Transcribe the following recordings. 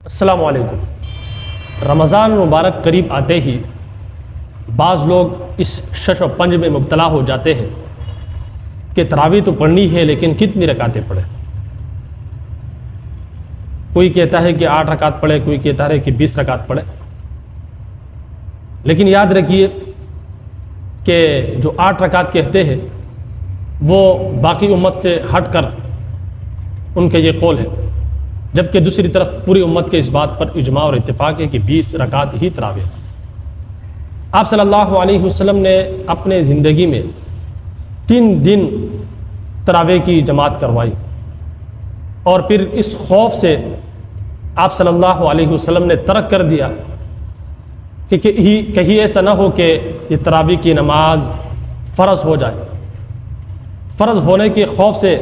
السلام علیکم۔ رمضان مبارک قریب آتے ہی بعض لوگ اس شش و پنج میں مبتلا ہو جاتے ہیں کہ تراویح تو پڑھنی ہے لیکن کتنی رکعتیں پڑھیں۔ کوئی کہتا ہے کہ 8 رکعت پڑھے، کوئی کہتا ہے کہ 20 رکعت پڑھے۔ لیکن یاد رکھیے کہ جو 8 رکعت کہتے ہیں وہ باقی امت سے ہٹ کر ان کا یہ قول ہے، جبکہ دوسری طرف پوری امت کے اس بات پر اجماع اور اتفاق ہے کہ 20 رکعت ہی تراویح۔ آپ صلی اللہ علیہ وسلم نے اپنے زندگی میں 3 دن تراویح کی جماعت کروائی، اور پھر اس خوف سے آپ صلی اللہ علیہ وسلم نے ترک کر دیا کہ کہیں ایسا نہ ہو کہ یہ تراویح کی نماز فرض ہو جائے۔ فرض ہونے کے خوف سے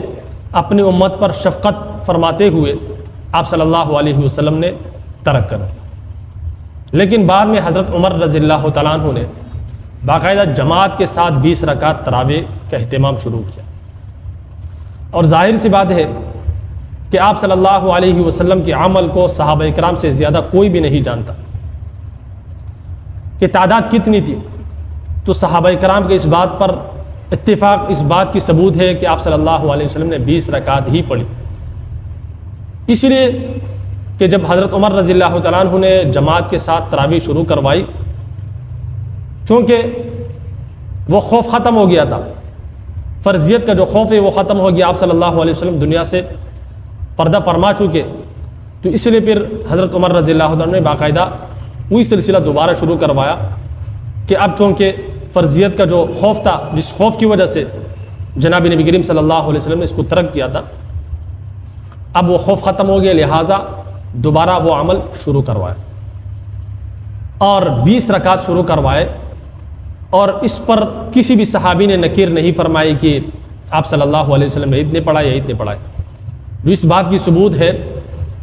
اپنی امت پر شفقت فرماتے ہوئے آپ صلی اللہ علیہ وسلم نے ترک کر دیا۔ لیکن بعد میں حضرت عمر رضی اللہ تعالیٰ عنہ نے باقاعدہ جماعت کے ساتھ 20 رکعت تراویح کا اہتمام شروع کیا، اور ظاہر سی بات ہے کہ آپ صلی اللہ علیہ وسلم کے عمل کو صحابہ کرام سے زیادہ کوئی بھی نہیں جانتا کہ تعداد کتنی تھی۔ تو صحابہ کرام کے اس بات پر اتفاق اس بات کی ثبوت ہے کہ آپ صلی اللہ علیہ وسلم نے 20 رکعت ہی پڑھی۔ اس لیے کہ جب حضرت عمر رضی اللہ تعالیٰ عنہ نے جماعت کے ساتھ تراویح شروع کروائی، چونکہ وہ خوف ختم ہو گیا تھا، فرضیت کا جو خوف ہے وہ ختم ہو گیا، آپ صلی اللہ علیہ وسلم دنیا سے پردہ فرما چکے، تو اس لیے پھر حضرت عمر رضی اللہ تعالیٰ عنہ نے باقاعدہ وہی سلسلہ دوبارہ شروع کروایا کہ اب چونکہ فرضیت کا جو خوف تھا، جس خوف کی وجہ سے جناب نبی کریم صلی اللہ علیہ وسلم نے اس کو ترک کیا تھا، اب وہ خوف ختم ہو گیا، لہٰذا دوبارہ وہ عمل شروع کروایا اور 20 رکعت شروع کروائے، اور اس پر کسی بھی صحابی نے نکیر نہیں فرمائی کہ آپ صلی اللہ علیہ وسلم نے اتنے پڑھائے یا اتنے پڑھائے، جو اس بات کی ثبوت ہے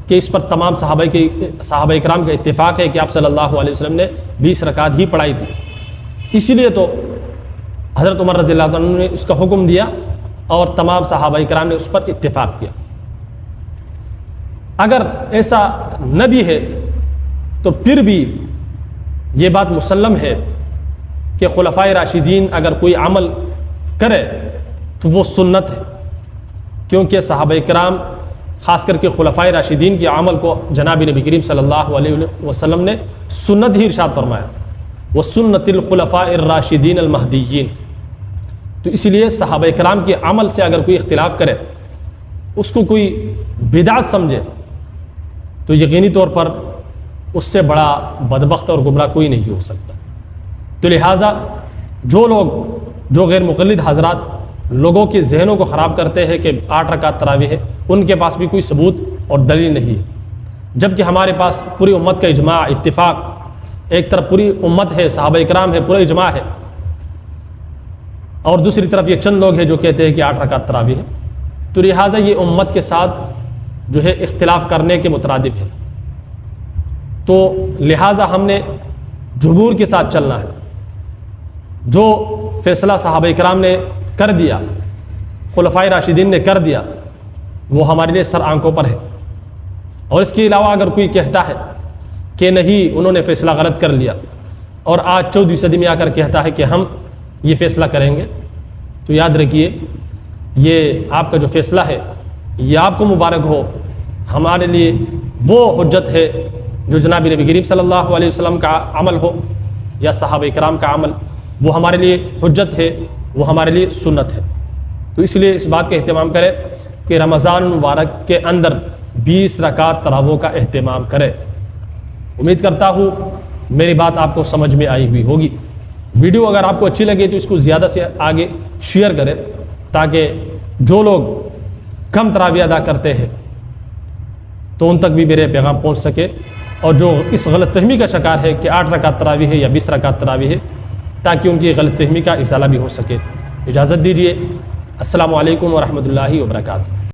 کہ اس پر تمام صحابہ اکرام کا اتفاق ہے کہ آپ صلی اللہ علیہ وسلم نے 20 رکعت ہی پڑھائی تھی۔ اسی لیے تو حضرت عمر رضی اللہ عنہ نے اس کا حکم دیا اور تمام صحابہ اکرام نے اس پر اتفاق کیا۔ اگر ایسا نہ بھی ہے تو پھر بھی یہ بات مسلم ہے کہ خلفائے راشدین اگر کوئی عمل کرے تو وہ سنت ہے، کیونکہ صحابہ کرام خاص کر کے خلفائے راشدین کے عمل کو جناب نبی کریم صلی اللہ علیہ وسلم نے سنت ہی ارشاد فرمایا، وَسُنَّتِ الْخُلَفَاءِ الرَّاشِدِينَ الْمَهْدِيِّينَ۔ تو اس لیے صحابہ کرام کے عمل سے اگر کوئی اختلاف کرے، اس کو کوئی بدعت سمجھے، تو یقینی طور پر اس سے بڑا بدبخت اور گمراہ کوئی نہیں ہو سکتا۔ تو لہٰذا جو غیر مقلد حضرات لوگوں کے ذہنوں کو خراب کرتے ہیں کہ 8 رکعت تراویح ہے، ان کے پاس بھی کوئی ثبوت اور دلیل نہیں ہے، جبکہ ہمارے پاس پوری امت کا اجماع اتفاق، ایک طرف پوری امت ہے، صحابہ اکرام ہے، پورا اجماع ہے، اور دوسری طرف یہ چند لوگ ہیں جو کہتے ہیں کہ 8 رکعت تراویح ہے۔ تو لہٰذا یہ امت کے ساتھ جو ہے اختلاف کرنے کے مترادف ہے، تو لہٰذا ہم نے جمہور کے ساتھ چلنا ہے۔ جو فیصلہ صحابہ اکرام نے کر دیا، خلفائے راشدین نے کر دیا، وہ ہمارے لیے سر آنکھوں پر ہے، اور اس کے علاوہ اگر کوئی کہتا ہے کہ نہیں انہوں نے فیصلہ غلط کر لیا، اور آج 14ویں صدی میں آ کر کہتا ہے کہ ہم یہ فیصلہ کریں گے، تو یاد رکھیے یہ آپ کا جو فیصلہ ہے یہ آپ کو مبارک ہو، ہمارے لیے وہ حجت ہے جو جناب نبی کریم صلی اللہ علیہ وسلم کا عمل ہو یا صحابہ کرام کا عمل، وہ ہمارے لیے حجت ہے، وہ ہمارے لیے سنت ہے۔ تو اس لیے اس بات کا اہتمام کرے کہ رمضان مبارک کے اندر 20 رکعت تراویح کا اہتمام کرے۔ امید کرتا ہوں میری بات آپ کو سمجھ میں آئی ہوئی ہوگی۔ ویڈیو اگر آپ کو اچھی لگے تو اس کو زیادہ سے آگے شیئر کریں، تاکہ جو لوگ کم تراویح ادا کرتے ہیں تو ان تک بھی میرے پیغام پہنچ سکے، اور جو اس غلط فہمی کا شکار ہے کہ 8 رکعت تراویح ہے یا 20 رکعت تراویح ہے، تاکہ ان کی غلط فہمی کا ازالہ بھی ہو سکے۔ اجازت دیجیے، السلام علیکم ورحمۃ اللہ وبرکاتہ۔